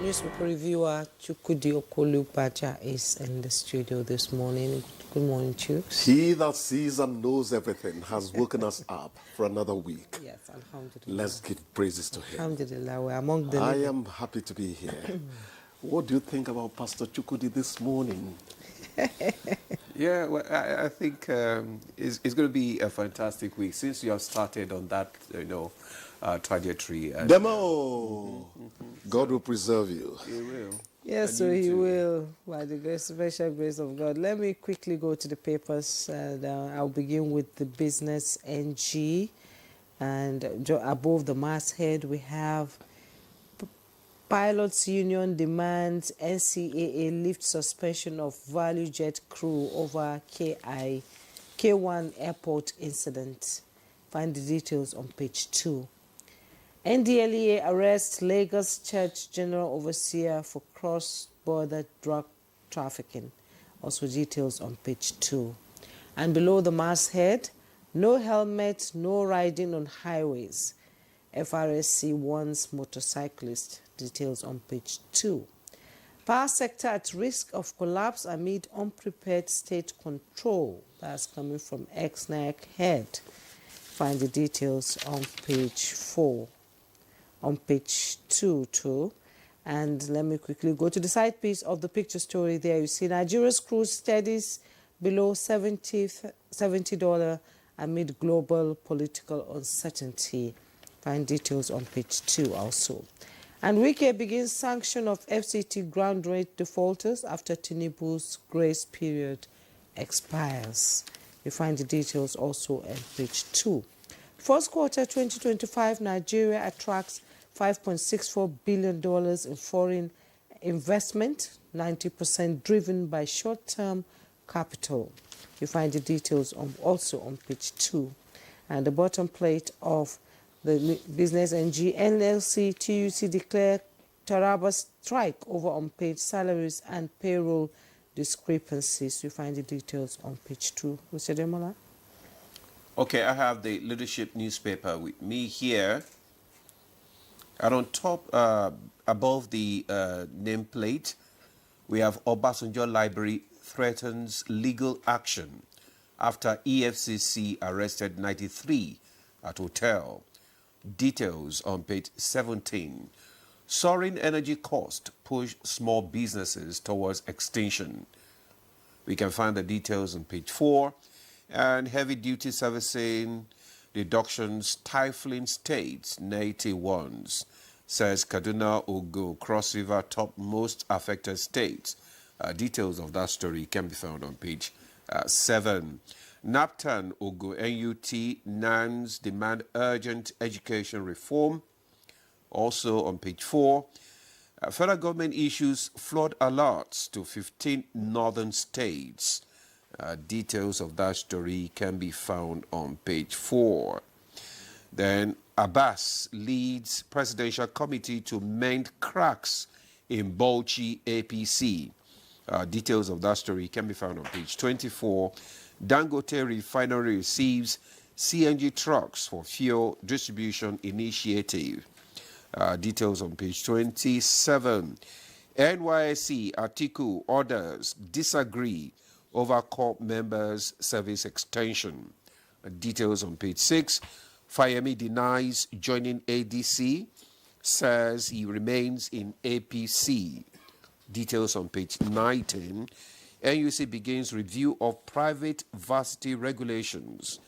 Newspaper reviewer Chukudi Okolubaja is in the studio this morning. Good morning, Chooks. He that sees and knows everything has woken us up for another week. Yes, alhamdulillah. Let's give praises to him. Alhamdulillah, we're among the I living. am happy to be here. What do you think about Pastor Chukudi this morning? Yeah, well, I think it's going to be a fantastic week since you have started on that, trajectory. Demo! God will preserve you. He will. Yes, And so you he too. will, by the special grace of God. Let me quickly go to the papers, and I'll begin with the Business NG. And above the masthead, we have Pilots Union demands NCAA lift suspension of Value Jet crew over K1 airport incident. Find the details on page 2. NDLEA arrests Lagos Church General Overseer for cross-border drug trafficking. Also details on page 2. And below the masthead, no helmet, no riding on highways. FRSC warns motorcyclists. Details on page 2. Power sector at risk of collapse amid unprepared state control. That's coming from ex-NAC head. Find the details on page 4. On page 2 too. And let me quickly go to the side piece of the picture story there. You see Nigeria's cruise steadies below $70 amid global political uncertainty. Find details on page 2 also. And Wike begins sanction of FCT ground rate defaulters after Tinubu's grace period expires. You find the details also on page 2. First quarter 2025, Nigeria attracts $5.64 billion in foreign investment, 90% driven by short-term capital. You find the details also on page 2. And the bottom plate of the Business NG, NLC TUC declare Taraba strike over unpaid salaries and payroll discrepancies. You find the details on page 2. Mr. Demola? Okay, I have the leadership newspaper with me here. And on top, above the nameplate, we have Obasanjo Library threatens legal action after EFCC arrested 93 at hotel. Details on page 17. Soaring energy cost push small businesses towards extinction. We can find the details on page 4. And heavy-duty servicing deductions stifling states, native ones, says Kaduna, Ogo, Cross River top most affected states. Details of that story can be found on page 7. NAPTAN, Ogo, NUT, NANS demand urgent education reform. Also on page 4. Federal government issues flood alerts to 15 northern states. Details of that story can be found on page 4. Then Abbas leads presidential committee to mend cracks in Bauchi APC. Details of that story can be found on page 24. Dangote refinery receives CNG trucks for fuel distribution initiative. Details on page 27. NYSC Atiku orders disagree over corps members' service extension. Details on page 6. Fayemi denies joining ADC, says he remains in APC. Details on page 19. NUC begins review of private varsity regulations.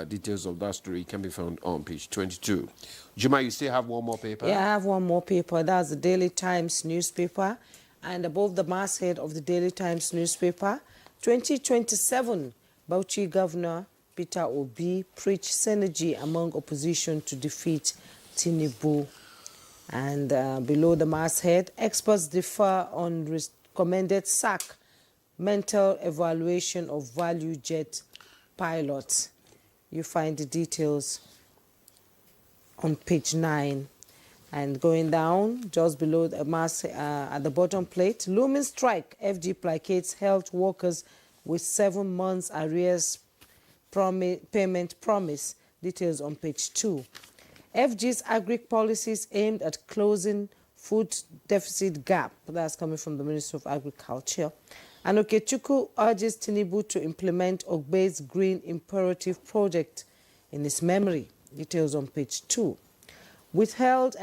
Details of that story can be found on page 22. Juma, you still have one more paper? Yeah, I have one more paper. That's the Daily Times newspaper. And above the masthead of the Daily Times newspaper, 2027, Bauchi Governor Peter Obi preached synergy among opposition to defeat Tinubu. And below the masthead, experts differ on recommended sack, mental evaluation of value jet pilots. You find the details on page 9. And going down, just below the at the bottom plate, looming strike, FG placates health workers with 7 months arrears payment promise. Details on page 2. FG's agri policies aimed at closing food deficit gap. That's coming from the Ministry of Agriculture. And Okechukwu urges Tinubu to implement Ogbe's Green Imperative project in his memory. Details on page 2. Withheld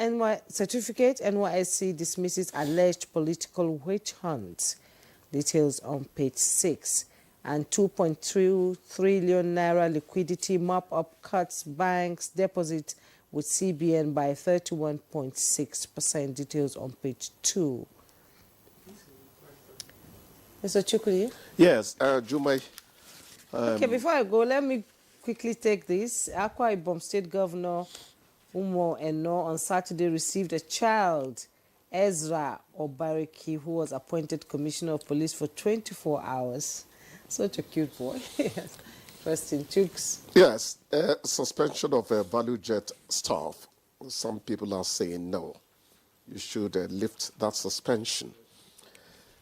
certificate, NYSC dismisses alleged political witch hunts. Details on page 6. And 2.2 trillion naira liquidity mop-up cuts banks' deposit with CBN by 31.6%. Details on page 2. Mr. Chukwudi? Yes, Jumai. Okay, before I go, let me quickly take this. Akwa Ibom State Governor Umo Eno on Saturday received a child, Ezra Obariki, who was appointed Commissioner of Police for 24 hours. Such a cute boy. Interesting. Chooks. Yes, suspension of value jet staff. Some people are saying no. You should lift that suspension.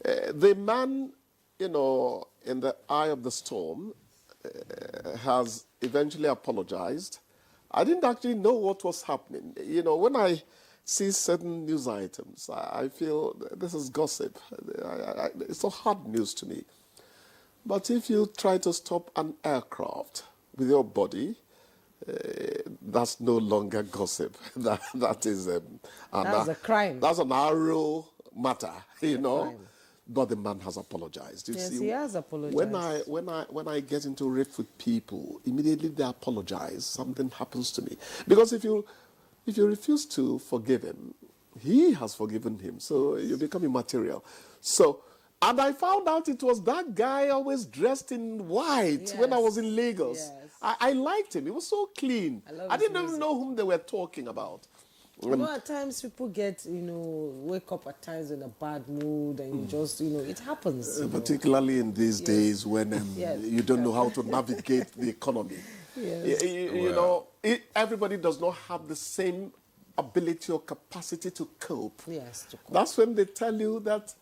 The man, you know, in the eye of the storm, has eventually apologized. I didn't actually know what was happening. You know, when I see certain news items, I feel this is gossip. It's so hard news to me. But if you try to stop an aircraft with your body, that's no longer gossip. That is That's a crime. That's an arrow matter, you know. But the man has apologized. Yes, he has apologized. When I get into rift with people, immediately they apologize. Something happens to me. Because if you refuse to forgive him, he has forgiven him. So you become immaterial. So, and I found out it was that guy always dressed in white when I was in Lagos. Yes. I liked him. He was so clean. I didn't even know whom they were talking about. You know, at times people get, you know, wake up at times in a bad mood and you just, you know, it happens. Particularly in these days when you don't know how to navigate the economy. Yes. You know, everybody does not have the same ability or capacity to cope. Yes, to cope. That's when they tell you that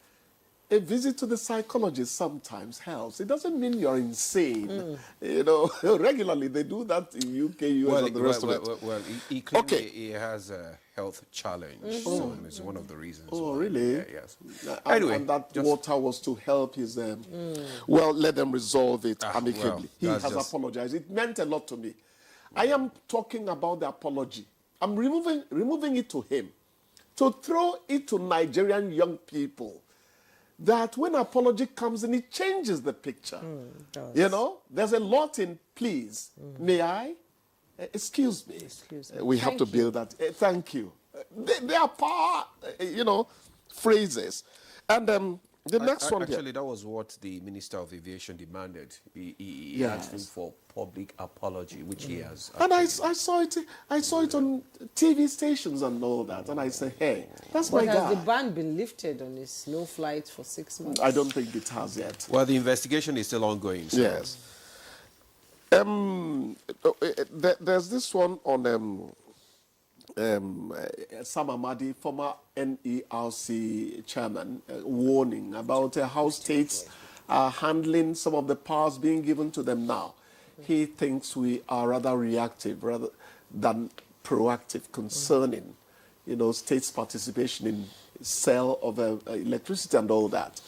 a visit to the psychologist sometimes helps. It doesn't mean you're insane. You know, regularly they do that in UK, US, and the rest of it. Well, he claims he has a health challenge, so it's one of the reasons. Oh, why. really? Yeah, yes. Anyway, and that water was to help his... Well, let them resolve it amicably. Well, he has apologized. It meant a lot to me. I am talking about the apology. I'm removing it to him, to throw it to Nigerian young people, that when apology comes in, it changes the picture. You know, there's a lot in please. May I? Excuse me. We have to build that. Thank you. They are power, you know, phrases. And the next one actually, here. that was what the Minister of Aviation demanded. He asked him for public apology, which he has. And I saw it on TV stations and all that. And I said, hey, that's my But guy. has the ban been lifted on his no flight for 6 months? I don't think it has yet. Well, the investigation is still ongoing. So. Yes. There's this one on Sam Amadi, former NERC chairman, warning about how states are handling some of the powers being given to them now. He thinks we are rather reactive rather than proactive concerning, you know, states' participation in sale of electricity and all that.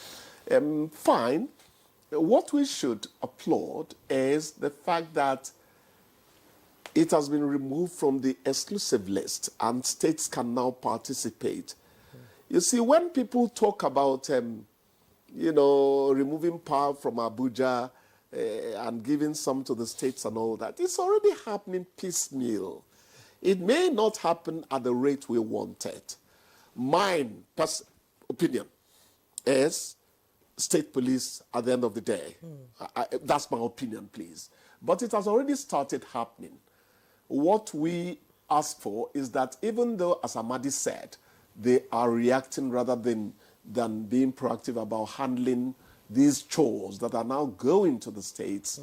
Fine. What we should applaud is the fact that it has been removed from the exclusive list and states can now participate. You see, when people talk about, you know, removing power from Abuja and giving some to the states and all that, it's already happening piecemeal. It may not happen at the rate we wanted. Mine, opinion, is state police at the end of the day. That's my opinion, please. But it has already started happening. What we ask for is that even though, as Amadi said, they are reacting rather than being proactive about handling these chores that are now going to the states,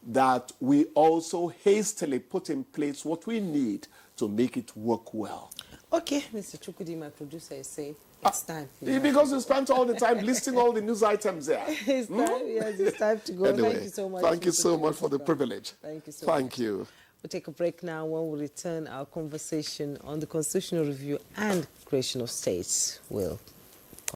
that we also hastily put in place what we need to make it work well. Okay, Mr. Chukwudi, my producer, is saying it's time. Because you spent all the time listing all the news items there. It's time, yes, it's time to go. Anyway, thank you so much. Thank you so much for the privilege. Thank you so Thank you. We'll take a break now. When we return, our conversation on the constitutional review and creation of states will